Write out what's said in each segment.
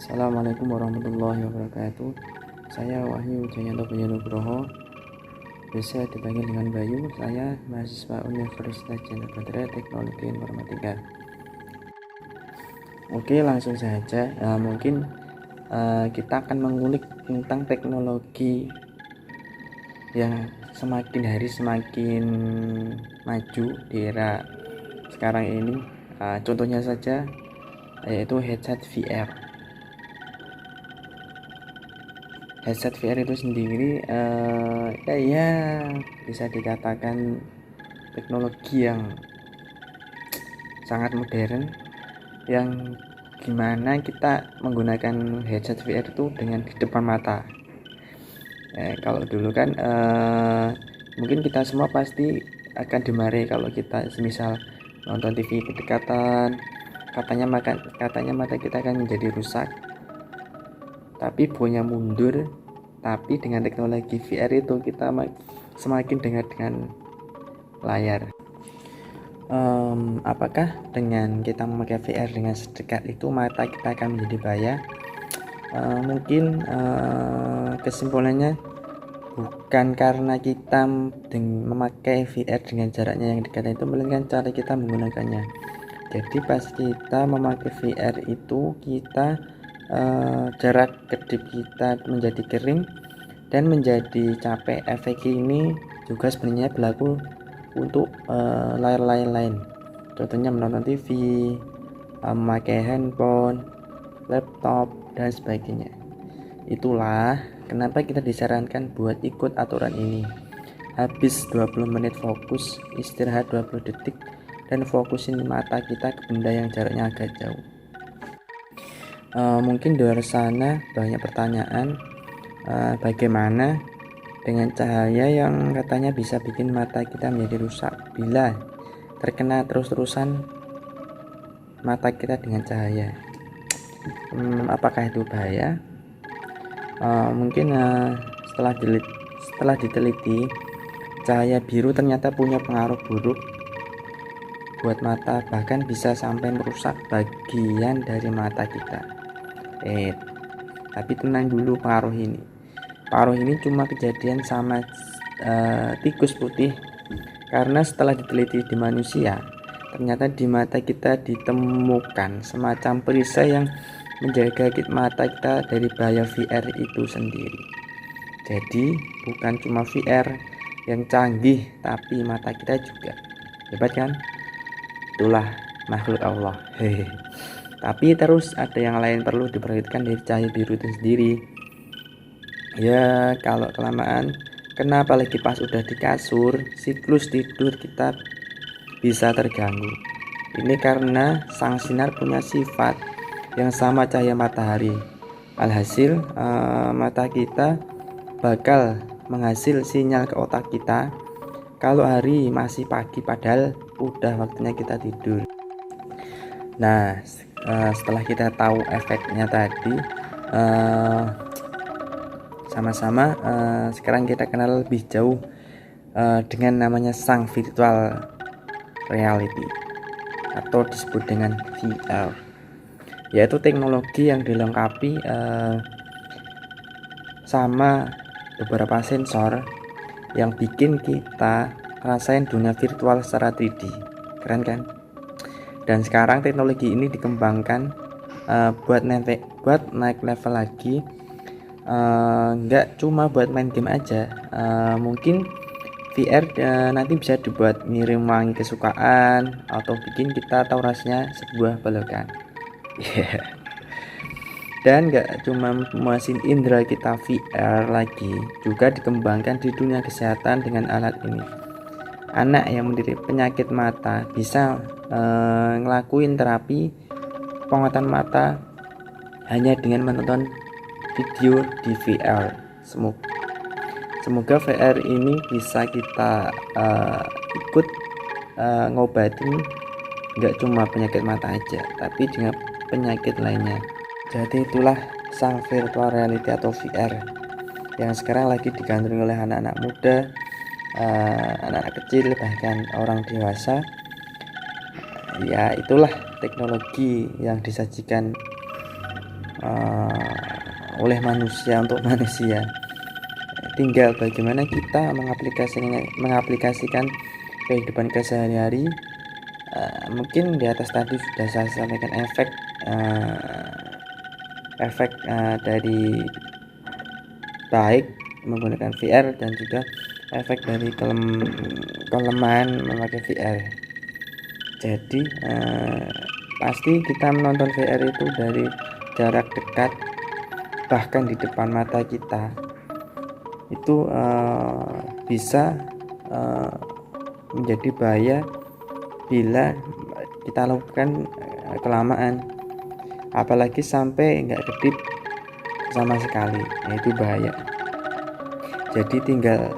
Assalamualaikum warahmatullahi wabarakatuh. Saya Wahyu Jayanto Nugroho, biasa dipanggil dengan Bayu. Saya mahasiswa Universitas Jaya Bahtera Teknologi Informatika. Oke, langsung saja. Mungkin kita akan mengulik tentang teknologi yang semakin hari semakin maju di era sekarang ini. Contohnya saja yaitu headset VR. Headset VR itu sendiri ya bisa dikatakan teknologi yang sangat modern, yang gimana kita menggunakan headset VR itu dengan di depan mata. Kalau dulu kan mungkin kita semua pasti akan dimarahi kalau kita semisal nonton TV berdekatan, katanya mata kita akan menjadi rusak. Tapi bukannya mundur, tapi dengan teknologi VR itu kita semakin dengar dengan layar. Apakah dengan kita memakai VR dengan sedekat itu mata kita akan menjadi bahaya? Mungkin kesimpulannya bukan karena kita memakai VR dengan jaraknya yang dekat itu, melainkan cara kita menggunakannya. Jadi pas kita memakai VR itu kita jarak kedip kita menjadi kering dan menjadi capek. Efek ini juga sebenarnya berlaku untuk layar-layar lain, contohnya menonton TV, memakai handphone, laptop, dan sebagainya. Itulah kenapa kita disarankan buat ikut aturan ini. Habis 20 menit fokus, istirahat 20 detik, dan fokusin mata kita ke benda yang jaraknya agak jauh. Mungkin di luar sana banyak pertanyaan, bagaimana dengan cahaya yang katanya bisa bikin mata kita menjadi rusak bila terkena terus-terusan mata kita dengan cahaya. Apakah itu bahaya? Mungkin setelah diteliti, cahaya biru ternyata punya pengaruh buruk buat mata, bahkan bisa sampai merusak bagian dari mata kita. Tapi tenang dulu, pengaruh ini cuma kejadian sama tikus putih, karena setelah diteliti di manusia, ternyata di mata kita ditemukan semacam perisai yang menjaga mata kita dari bahaya VR itu sendiri. Jadi bukan cuma VR yang canggih, tapi mata kita juga hebat kan? Itulah makhluk Allah. Tapi terus ada yang lain perlu diperhatikan dari cahaya biru itu sendiri. Ya, kalau kelamaan, kenapa lagi pas udah di kasur, siklus tidur kita bisa terganggu. Ini karena sang sinar punya sifat yang sama cahaya matahari. Alhasil, mata kita bakal menghasil sinyal ke otak kita kalau hari masih pagi, padahal udah waktunya kita tidur. Nah, setelah kita tahu efeknya tadi, sama-sama sekarang kita kenal lebih jauh dengan namanya sang virtual reality atau disebut dengan VR, yaitu teknologi yang dilengkapi sama beberapa sensor yang bikin kita rasain dunia virtual secara 3D. Keren kan? Dan sekarang teknologi ini dikembangkan buat naik level lagi, nggak cuma buat main game aja. Mungkin VR nanti bisa dibuat ngirim wangi kesukaan atau bikin kita tahu rasanya sebuah pelukan. Dan nggak cuma memuasin indera kita, VR lagi juga dikembangkan di dunia kesehatan dengan alat ini. Anak yang menderita penyakit mata bisa ngelakuin terapi penguatan mata hanya dengan menonton video di VR. Semoga VR ini bisa kita ikut ngobatin nggak cuma penyakit mata aja, tapi juga penyakit lainnya. Jadi itulah sang virtual reality atau VR yang sekarang lagi digandrungi oleh anak-anak muda, anak-anak kecil, bahkan orang dewasa. Ya, itulah teknologi yang disajikan oleh manusia untuk manusia. Tinggal bagaimana kita mengaplikasikan kehidupan kesehari-hari. Mungkin di atas tadi sudah saya sampaikan efek dari baik menggunakan VR dan juga efek dari kelemahan memakai VR. Jadi pasti kita menonton VR itu dari jarak dekat, bahkan di depan mata kita, itu bisa menjadi bahaya bila kita lakukan kelamaan, apalagi sampai nggak kedip sama sekali. Nah, itu bahaya. Jadi tinggal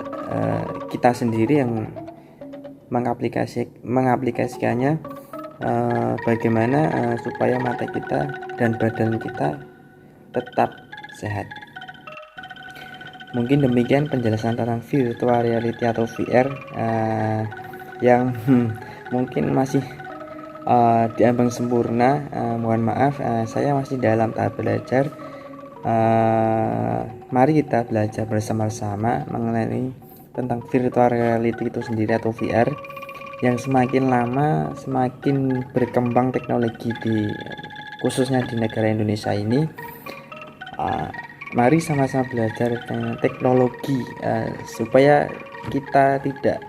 kita sendiri yang mengaplikasikannya, bagaimana supaya mata kita dan badan kita tetap sehat. Mungkin demikian penjelasan tentang virtual reality atau VR yang mungkin masih diambang sempurna. Mohon maaf, saya masih dalam tahap belajar. Mari kita belajar bersama-sama mengenai tentang virtual reality itu sendiri atau VR, yang semakin lama semakin berkembang teknologi khususnya di negara Indonesia ini. Mari sama-sama belajar tentang teknologi supaya kita tidak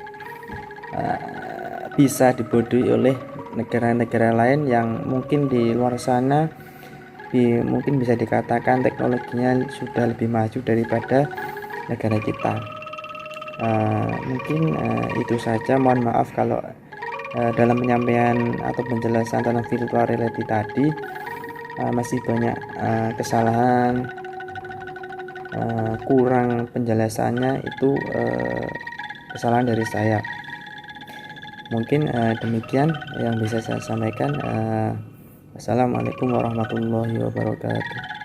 bisa dibodohi oleh negara-negara lain yang mungkin di luar sana mungkin bisa dikatakan teknologinya sudah lebih maju daripada negara kita. Mungkin itu saja. Mohon maaf kalau dalam penyampaian atau penjelasan tentang virtual reality tadi masih banyak kesalahan, kurang penjelasannya, itu kesalahan dari saya. Mungkin demikian yang bisa saya sampaikan. Assalamualaikum warahmatullahi wabarakatuh.